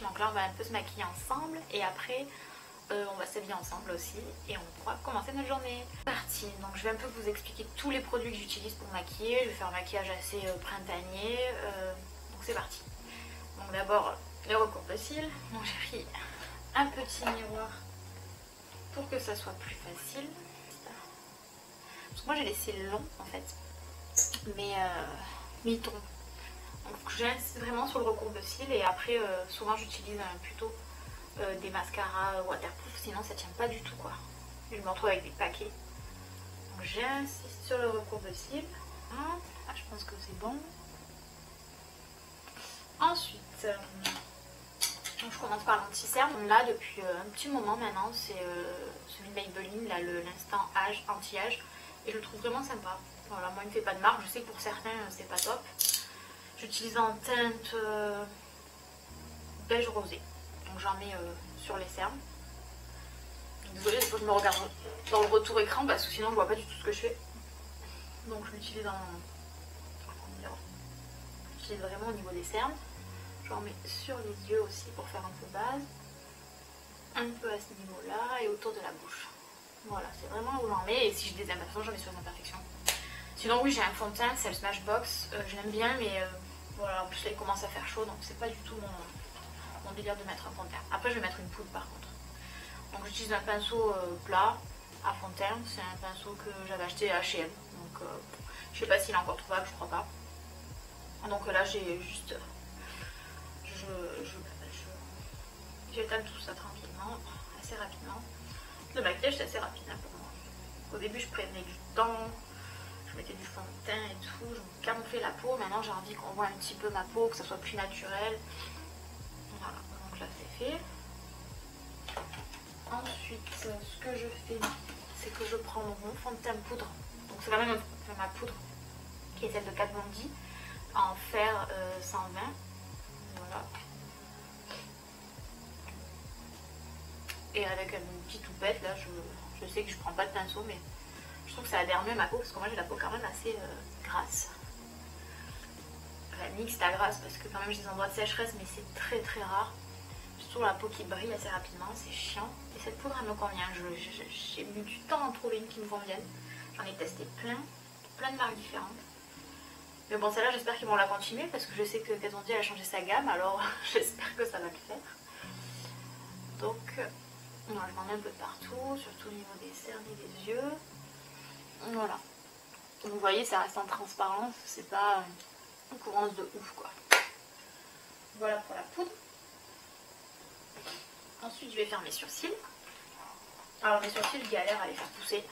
Donc là on va un peu se maquiller ensemble et après on va s'habiller ensemble aussi et on pourra commencer notre journée. Parti. Donc je vais un peu vous expliquer tous les produits que j'utilise pour maquiller. Je vais faire un maquillage assez printanier. Donc c'est parti. Donc d'abord le recours de cils. Donc j'ai pris un petit miroir pour que ça soit plus facile. Parce que moi j'ai les cils longs en fait. Mais ils tombent. Donc j'insiste vraiment sur le recours de cils et après souvent j'utilise plutôt des mascaras waterproof, sinon ça tient pas du tout quoi. Je me retrouve avec des paquets. Donc j'insiste sur le recours de cils. Ah, je pense que c'est bon. Ensuite, donc je commence par l'anti-cerne. Là depuis un petit moment maintenant, c'est celui de Maybelline, là l'instant âge, anti-âge. Et je le trouve vraiment sympa. Voilà, moi il ne fait pas de marque, je sais que pour certains c'est pas top. J'utilise en teinte beige rosé. Donc j'en mets sur les cernes. Désolée, des fois je me regarde dans le retour écran parce que sinon je vois pas du tout ce que je fais. Donc je l'utilise j'utilise vraiment au niveau des cernes. J'en mets sur les yeux aussi pour faire un peu base. Un peu à ce niveau-là et autour de la bouche. Voilà, c'est vraiment où j'en mets. Et si j'ai des imperfections, j'en mets sur les imperfections. Sinon oui, j'ai un fond de teint, c'est le Smashbox. Je l'aime bien mais voilà, en plus là il commence à faire chaud donc c'est pas du tout mon délire de mettre un fond de teint. Après je vais mettre une poudre par contre. Donc j'utilise un pinceau plat à fond de teint. C'est un pinceau que j'avais acheté à H&M. Donc je sais pas s'il est encore trouvable, je crois pas. Donc là j'ai juste... J'étale tout ça tranquillement, assez rapidement. Le maquillage c'est assez rapide hein, pour moi. Au début je prenais du temps. Je mettais du fond de teint et tout, je me camouflais la peau. Maintenant j'ai envie qu'on voit un petit peu ma peau, que ça soit plus naturel. Voilà, donc là c'est fait. Ensuite, ce que je fais, c'est que je prends mon fond de teint poudre. Donc c'est quand même ma poudre qui est celle de Kat Von D en fer 120. Voilà. Et avec une petite toupette, là je sais que je prends pas de pinceau, mais je trouve que ça adhère mieux ma peau parce que moi j'ai la peau quand même assez grasse. Enfin, mixte à grasse parce que quand même j'ai des endroits de sécheresse, mais c'est très très rare. J'ai toujours la peau qui brille assez rapidement, c'est chiant. Et cette poudre elle me convient. J'ai mis du temps à en trouver une qui me convienne. J'en ai testé plein de marques différentes. Mais bon, celle-là j'espère qu'ils vont la continuer parce que je sais que Kat Von D elle a changé sa gamme, alors j'espère que ça va le faire. Donc, non, je m'en mets un peu de partout, surtout au niveau des cernes et des yeux. Voilà. Vous voyez, ça reste en transparence, c'est pas une courance de ouf quoi. Voilà pour la poudre. Ensuite, je vais faire mes sourcils. Alors mes sourcils, je galère à les faire pousser.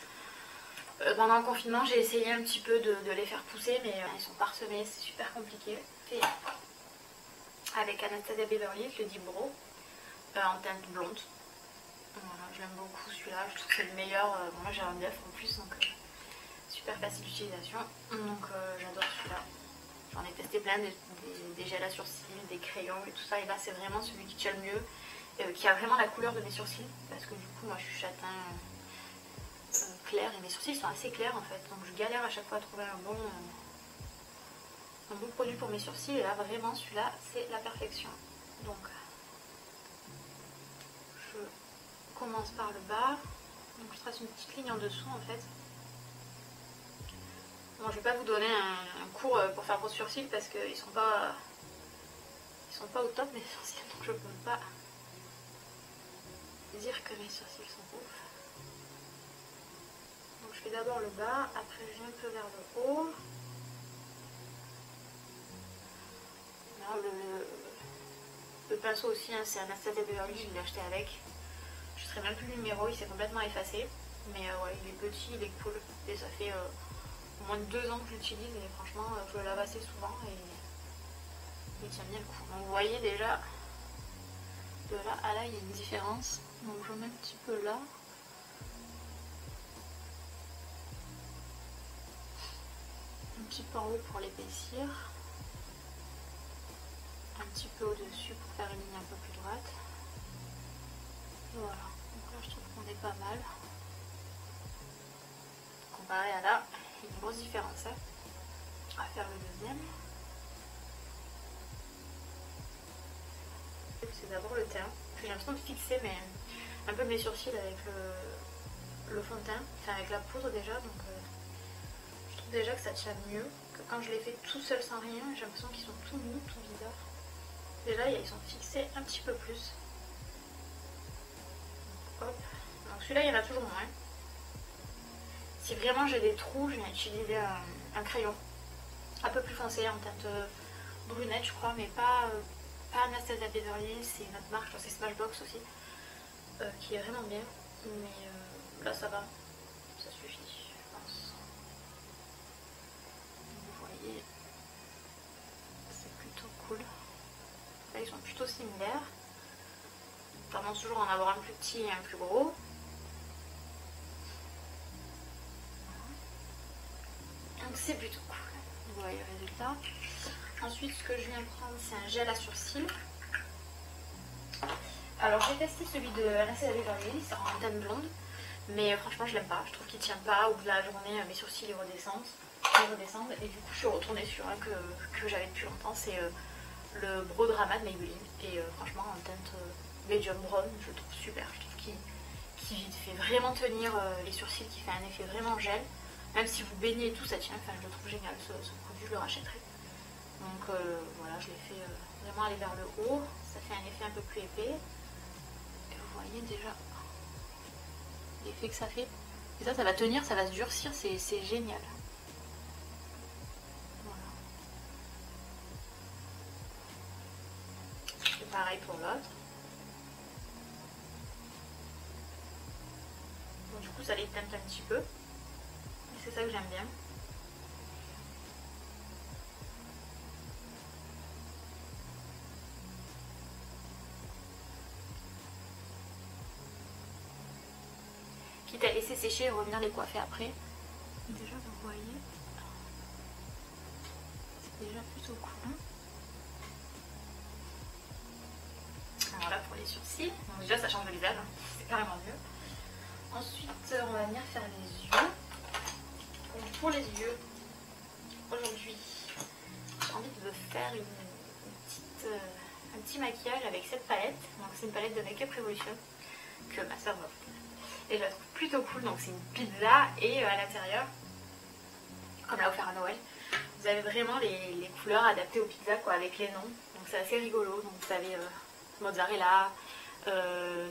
Pendant le confinement, j'ai essayé un petit peu de les faire pousser, mais ils sont parsemés, c'est super compliqué. Et avec Anastasia Beverly Hills, le Deep Brow, en teinte blonde. Voilà, je l'aime beaucoup celui-là, je trouve que c'est le meilleur. Bon, moi j'ai un 9 en plus, donc super facile d'utilisation. Donc j'adore celui-là. J'en ai testé plein, des gels à sourcils, des crayons et tout ça. Et là c'est vraiment celui qui tient le mieux, qui a vraiment la couleur de mes sourcils. Parce que du coup moi je suis châtain clair et mes sourcils sont assez clairs en fait. Donc je galère à chaque fois à trouver un bon produit pour mes sourcils. Et là vraiment celui-là c'est la perfection. Donc je commence par le bas. Donc je trace une petite ligne en dessous en fait. Bon, je vais pas vous donner un cours pour faire vos sourcils parce qu'ils sont pas au top mes sourcils, donc je peux pas dire que mes sourcils sont ouf. Donc je fais d'abord le bas, après je viens un peu vers le haut. Là, le pinceau aussi, hein, c'est un Anastasia Beverly, je l'ai acheté avec. Je ne sais même plus le numéro, il s'est complètement effacé. Mais ouais, il est petit, il est cool. Et ça fait au moins 2 ans que je l'utilise et franchement, je le lave assez souvent et il tient bien le coup. Donc vous voyez déjà, de là à là, il y a une différence. Donc je mets un petit peu là. Un petit peu en haut pour l'épaissir. Un petit peu au-dessus pour faire une ligne un peu plus droite. Et voilà, donc là je trouve qu'on est pas mal. Comparé à là, il y a une grosse différence. Hein. On va faire le deuxième. C'est d'abord le teint. J'ai l'impression de fixer un peu mes sourcils avec le fond de teint, enfin avec la poudre déjà. Donc je trouve déjà que ça tient mieux que quand je les fais tout seul sans rien. J'ai l'impression qu'ils sont tout mous, tout bizarres. Déjà ils sont fixés un petit peu plus. Hop. Donc celui-là il y en a toujours moins. Si vraiment j'ai des trous, je vais utiliser un crayon un peu plus foncé en teinte brunette je crois, mais pas Anastasia Beverly, c'est une autre marque, je crois que c'est Smashbox aussi, qui est vraiment bien, mais là ça va, ça suffit je pense. Vous voyez, c'est plutôt cool. Là ils sont plutôt similaires, tendance toujours à en avoir un plus petit et un plus gros. Donc c'est plutôt cool, vous voyez le résultat. Ensuite ce que je viens prendre c'est un gel à sourcils. Alors j'ai testé celui de Anastasia Beverly, c'est en teinte blonde, mais franchement je l'aime pas, je trouve qu'il tient pas, au bout de la journée mes sourcils ils redescendent, et du coup je suis retournée sur un que j'avais depuis longtemps, c'est le Brow Drama de Maybelline, et franchement en teinte medium brown, je le trouve super, je trouve qu'il fait vraiment tenir les sourcils, qui fait un effet vraiment gel, même si vous baignez et tout ça tient, enfin je le trouve génial, ce produit je le rachèterai. Donc voilà, je l'ai fait vraiment aller vers le haut, ça fait un effet un peu plus épais. Et vous voyez déjà l'effet que ça fait. Et ça va tenir, ça va se durcir, c'est génial. Voilà. C'est pareil pour l'autre. Bon, du coup ça les teinte un petit peu. Et c'est ça que j'aime bien. Quitte à laisser sécher et revenir les coiffer après. Déjà vous voyez, c'est déjà plutôt cool. Alors voilà pour les sourcils. Donc déjà ça change le visage, c'est carrément mieux. Ensuite on va venir faire les yeux. Donc pour les yeux, aujourd'hui j'ai envie de faire un petit maquillage avec cette palette. Donc c'est une palette de Make Up Revolution que ma soeur m'a offert. Et je la trouve plutôt cool, donc c'est une pizza et à l'intérieur, comme l'a offert à Noël, vous avez vraiment les couleurs adaptées aux pizzas quoi, avec les noms, donc c'est assez rigolo. Donc vous avez mozzarella,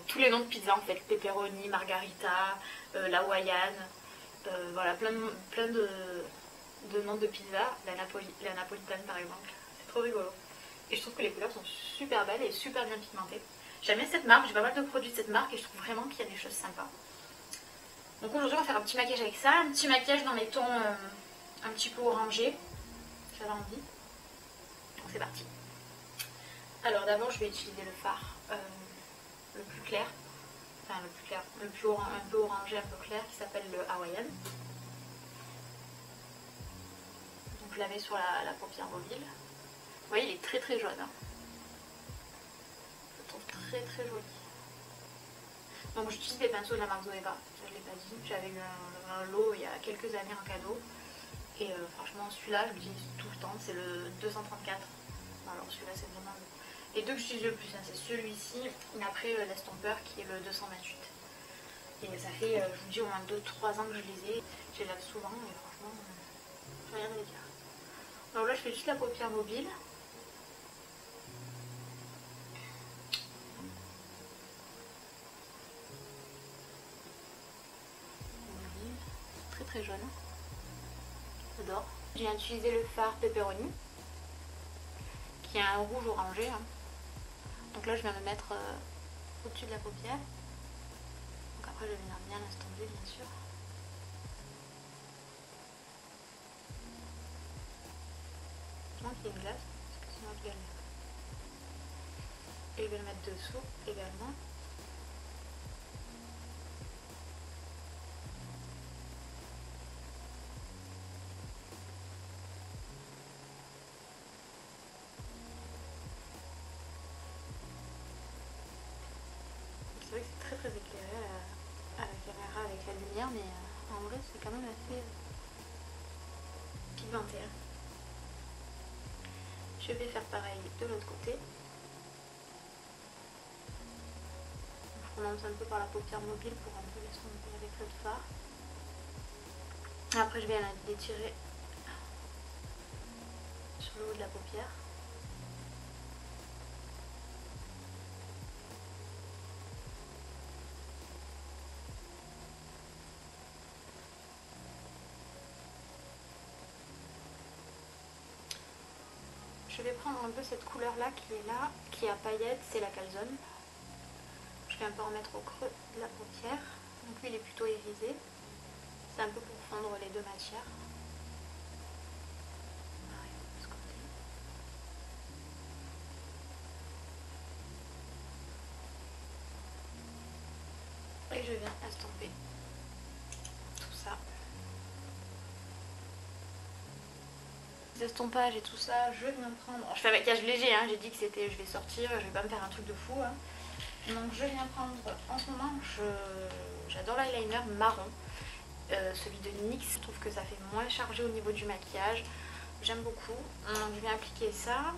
tous les noms de pizza en fait, pepperoni, margarita, la hawaiiane, voilà plein de noms de pizza, la napolitaine par exemple, c'est trop rigolo. Et je trouve que les couleurs sont super belles et super bien pigmentées. J'aime bien cette marque, j'ai pas mal de produits de cette marque et je trouve vraiment qu'il y a des choses sympas. Donc aujourd'hui on va faire un petit maquillage avec ça, un petit maquillage dans les tons un petit peu orangés, j'avais envie. Donc c'est parti. Alors d'abord je vais utiliser le fard le plus clair, enfin le plus clair, un peu orangé, un peu clair, qui s'appelle le Hawaiian. Donc je la mets sur la paupière mobile. Vous voyez il est très très jaune. Hein. Je le trouve très très joli. Donc j'utilise des pinceaux de la marque Zoeva, ça je l'ai pas dit, j'avais eu un lot il y a quelques années en cadeau et franchement celui-là je l'utilise tout le temps, c'est le 234, alors celui-là c'est vraiment les deux que j'utilise le plus, hein, c'est celui-ci et après l'estompeur qui est le 228. Et ça fait, je vous dis, au moins 2-3 ans que je les ai. Je les lave souvent et franchement, j'ai rien à dire. Donc là, je fais juste la paupière mobile. Très très jaune. J'adore. J'ai utilisé le fard Pepperoni, qui a un rouge orangé. Hein. Donc là, je viens le mettre au-dessus de la paupière. Donc après, je vais venir bien l'estomper, bien sûr. Donc il y a une glace, parce que sinon je galère. Et je vais le mettre dessous également. C'est vrai que c'est très très éclairé à la caméra avec la lumière, mais en vrai c'est quand même assez pigmenté. Hein. Je vais faire pareil de l'autre côté. Je commence un peu par la paupière mobile pour un peu l'estomper avec l'autre fard. Après je vais l'étirer sur le haut de la paupière. Je vais prendre un peu cette couleur là qui est là, qui est à paillettes, c'est la calzone. Je vais un peu en mettre au creux de la paupière. Donc lui il est plutôt irisé. C'est un peu pour fondre les deux matières. Pareil, de ce côté. Et je viens estomper tout ça. Les estompages et tout ça, je viens prendre. Alors, je fais un maquillage léger, hein. J'ai dit que c'était. Je vais sortir, je vais pas me faire un truc de fou. Hein. Donc je viens prendre. En ce moment, j'adore l'eyeliner marron. Celui de NYX, je trouve que ça fait moins chargé au niveau du maquillage. J'aime beaucoup. Donc je viens appliquer ça.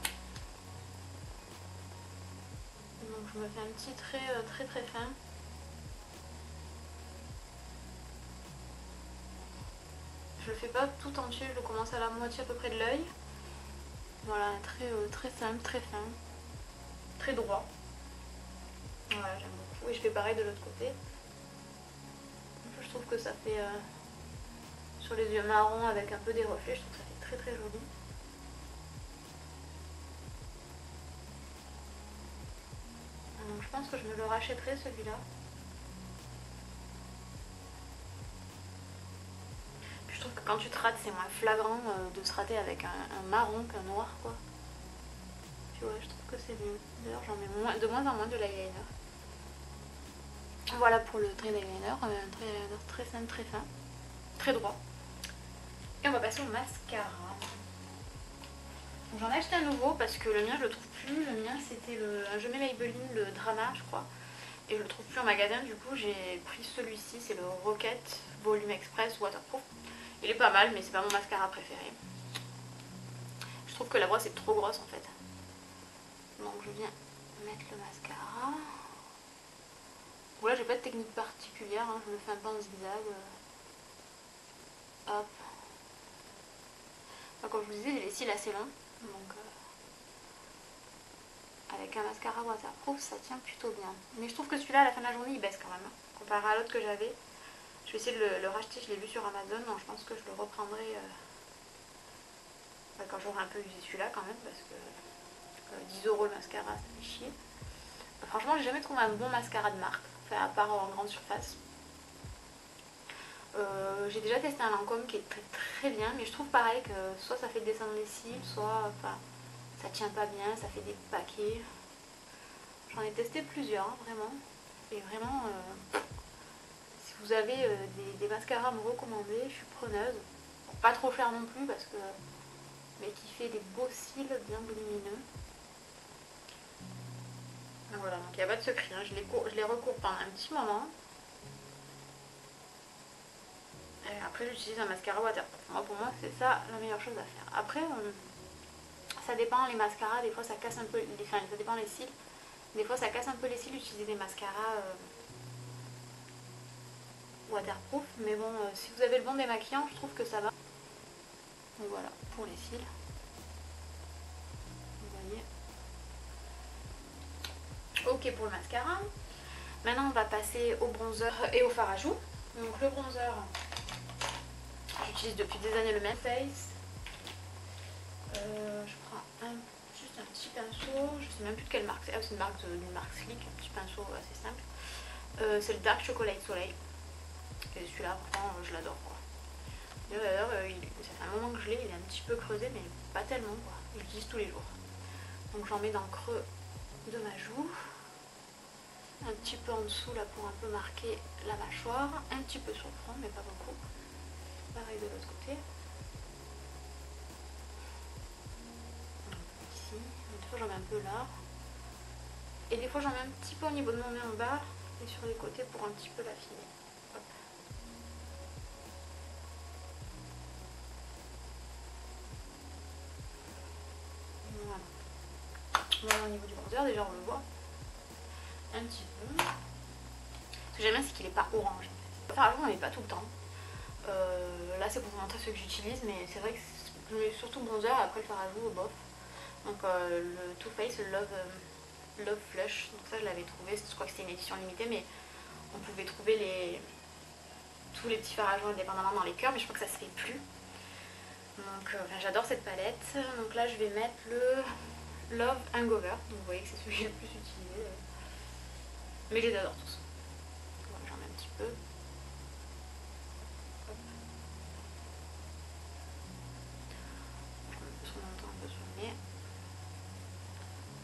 Donc je me fais un petit trait très très fin. Je le fais pas tout entier, je le commence à la moitié à peu près de l'œil. Voilà, très simple, très fin, très droit. Voilà, j'aime beaucoup. Et je fais pareil de l'autre côté. Je trouve que ça fait sur les yeux marrons avec un peu des reflets, je trouve que ça fait très très joli. Donc je pense que je me le rachèterai celui-là. Je trouve que quand tu te rates, c'est moins flagrant de se rater avec un marron qu'un noir, quoi. Puis ouais, je trouve que c'est mieux. D'ailleurs, j'en mets de moins en moins de l'eyeliner. Voilà pour le trait d'eyeliner. Un trait d'eyeliner très simple, très fin, très droit. Et on va passer au mascara. J'en ai acheté un nouveau parce que le mien, je le trouve plus. Le mien, c'était un Je mets Maybelline, le Drama, je crois. Et je le trouve plus en magasin. Du coup, j'ai pris celui-ci. C'est le Rocket Volume Express Waterproof. Il est pas mal, mais c'est pas mon mascara préféré. Je trouve que la brosse est trop grosse en fait. Donc je viens mettre le mascara. Bon là j'ai pas de technique particulière, hein. Je me fais un peu en zigzag. Hop. Enfin, comme je vous disais, j'ai les cils assez longs. Donc avec un mascara waterproof ça tient plutôt bien. Mais je trouve que celui-là à la fin de la journée il baisse quand même. Hein, comparé à l'autre que j'avais. Je vais essayer de le racheter, je l'ai vu sur Amazon, donc je pense que je le reprendrai quand j'aurai un peu usé celui-là quand même, parce que 10 € le mascara, ça fait chier. Franchement, j'ai jamais trouvé un bon mascara de marque, enfin, à part en grande surface. J'ai déjà testé un Lancôme qui est très très bien, mais je trouve pareil que soit ça fait descendre les cils, soit enfin, ça tient pas bien, ça fait des paquets. J'en ai testé plusieurs, hein, vraiment. Et vraiment, si vous avez des mascaras à me recommander, je suis preneuse. Bon, pas trop cher non plus, parce que mais qui fait des beaux cils bien volumineux. Donc voilà, donc il n'y a pas de secret, hein. Je les recours pendant un petit moment. Et après j'utilise un mascara waterproof. Moi, pour moi c'est ça la meilleure chose à faire. Après ça dépend les mascaras, des fois ça casse un peu, enfin ça dépend les cils. Des fois ça casse un peu les cils d'utiliser des mascaras waterproof, mais bon, si vous avez le bon démaquillant, je trouve que ça va. Donc voilà, pour les cils. Vous voyez. Ok pour le mascara. Maintenant on va passer au bronzer et au fard à joues. Donc le bronzer, j'utilise depuis des années le même Face. Je prends juste un petit pinceau, je sais même plus de quelle marque c'est. Ah, c'est une marque Slick, un petit pinceau assez simple. C'est le Dark Chocolate Soleil. Et celui-là, pourtant, je l'adore quoi. D'ailleurs, ça fait un moment que je l'ai, il est un petit peu creusé, mais pas tellement quoi. Je l'utilise tous les jours. Donc j'en mets dans le creux de ma joue. Un petit peu en dessous là pour un peu marquer la mâchoire. Un petit peu sur le front, mais pas beaucoup. Pareil de l'autre côté. Ici. Des fois j'en mets un peu là. Et des fois j'en mets un petit peu au niveau de mon nez en bas. Et sur les côtés pour un petit peu l'affiner. Hop. Voilà. Voilà au niveau du bronzer, déjà on le voit. Un petit peu. Ce que j'aime bien c'est qu'il n'est pas orange. Le fard à joues on ne met pas tout le temps. Là c'est pour vous montrer ce que j'utilise, mais c'est vrai que je mets surtout bronzer, après le fard à joues bof. Donc le Too Faced Love Flush, donc ça je l'avais trouvé, je crois que c'était une édition limitée, mais on pouvait trouver tous les petits fards à joues indépendamment dans les cœurs, mais je crois que ça se fait plus. Donc j'adore cette palette. Donc là je vais mettre le Love Hangover, donc vous voyez que c'est celui que j'ai le plus utilisé. Mais je les adore tous. Voilà, j'en mets un petit peu. Hop. J'en mets un peu sur le menton, un peu sur le nez.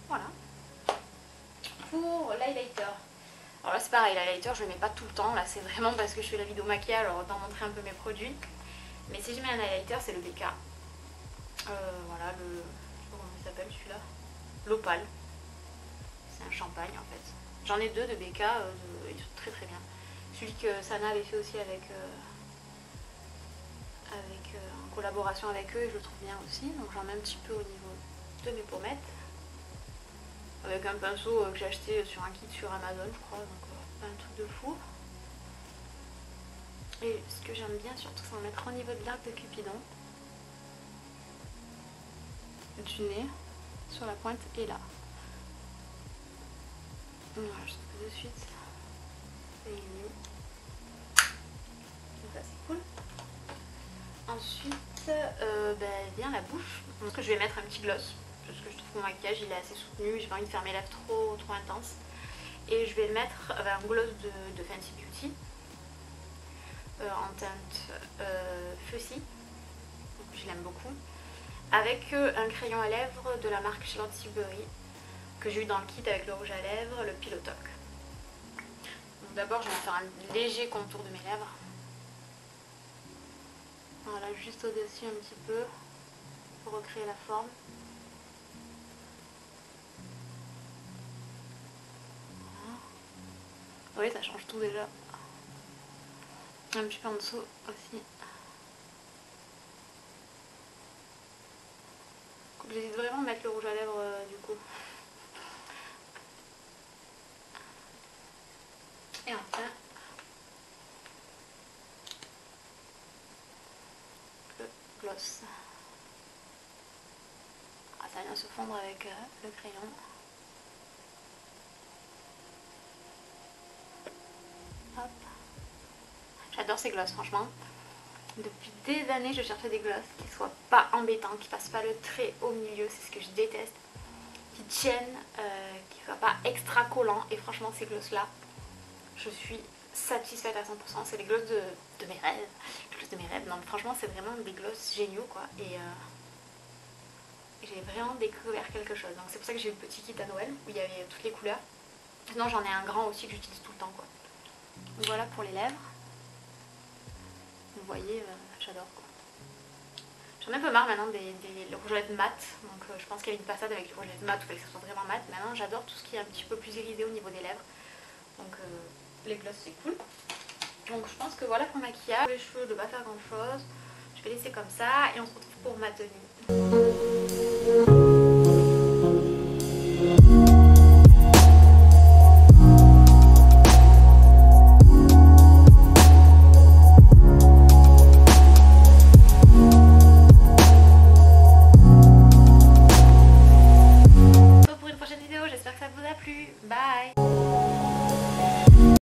Voilà. Pour l'highlighter. Alors là c'est pareil, l'highlighter je le mets pas tout le temps. Là c'est vraiment parce que je fais la vidéo maquillage, alors d'en montrer un peu mes produits. Mais si je mets un highlighter c'est le BK. Voilà, je sais pas comment il s'appelle celui-là. L'Opale. C'est un champagne en fait. J'en ai deux de BK, ils sont très très bien. Celui que Sana avait fait aussi en collaboration avec eux, et je le trouve bien aussi. Donc j'en mets un petit peu au niveau de mes pommettes. Avec un pinceau que j'ai acheté sur un kit sur Amazon je crois, donc pas un truc de fou. Et ce que j'aime bien surtout c'est en mettre au niveau de l'arc de Cupidon. Du nez, sur la pointe et là. Voilà, je trouve que de suite c'est mignon. Donc ça c'est cool. Ensuite, vient la bouche. Donc je vais mettre un petit gloss. Parce que je trouve que mon maquillage il est assez soutenu, j'ai pas envie de faire mes lèvres trop intenses. Et je vais mettre un gloss de Fenty Beauty en teinte Fussy, donc je l'aime beaucoup, avec un crayon à lèvres de la marque Charlotte Tilbury que j'ai eu dans le kit avec le rouge à lèvres, le Pillow Talk. Donc d'abord je vais faire un léger contour de mes lèvres. Voilà, juste au-dessus un petit peu pour recréer la forme. Oui, ça change tout déjà. Un petit peu en dessous aussi. J'hésite vraiment à mettre le rouge à lèvres du coup. Et enfin, le gloss. Ah, ça vient se fondre avec le crayon. Hop. J'adore ces glosses franchement. Depuis des années je cherchais des glosses qui soient pas embêtants, qui passent pas le trait au milieu, c'est ce que je déteste. Qui tiennent, qui soient pas extra collants, et franchement ces glosses là, je suis satisfaite à 100%. C'est les glosses de mes rêves. Les glosses de mes rêves, non mais franchement c'est vraiment des glosses géniaux quoi. Et j'ai vraiment découvert quelque chose. Donc c'est pour ça que j'ai eu le petit kit à Noël où il y avait toutes les couleurs. Sinon j'en ai un grand aussi que j'utilise tout le temps quoi. Donc voilà pour les lèvres. Vous voyez, j'adore quoi. J'en ai un peu marre maintenant des rouges à lèvres mat. Donc je pense qu'il y avait une passade avec les rouges à lèvres mat où il fallait que ça soit vraiment mat. Maintenant j'adore tout ce qui est un petit peu plus irisé au niveau des lèvres. Donc les glosses c'est cool. Donc je pense que voilà pour le maquillage. Pour les cheveux, je ne vais pas faire grand chose. Je vais laisser comme ça et on se retrouve pour ma tenue.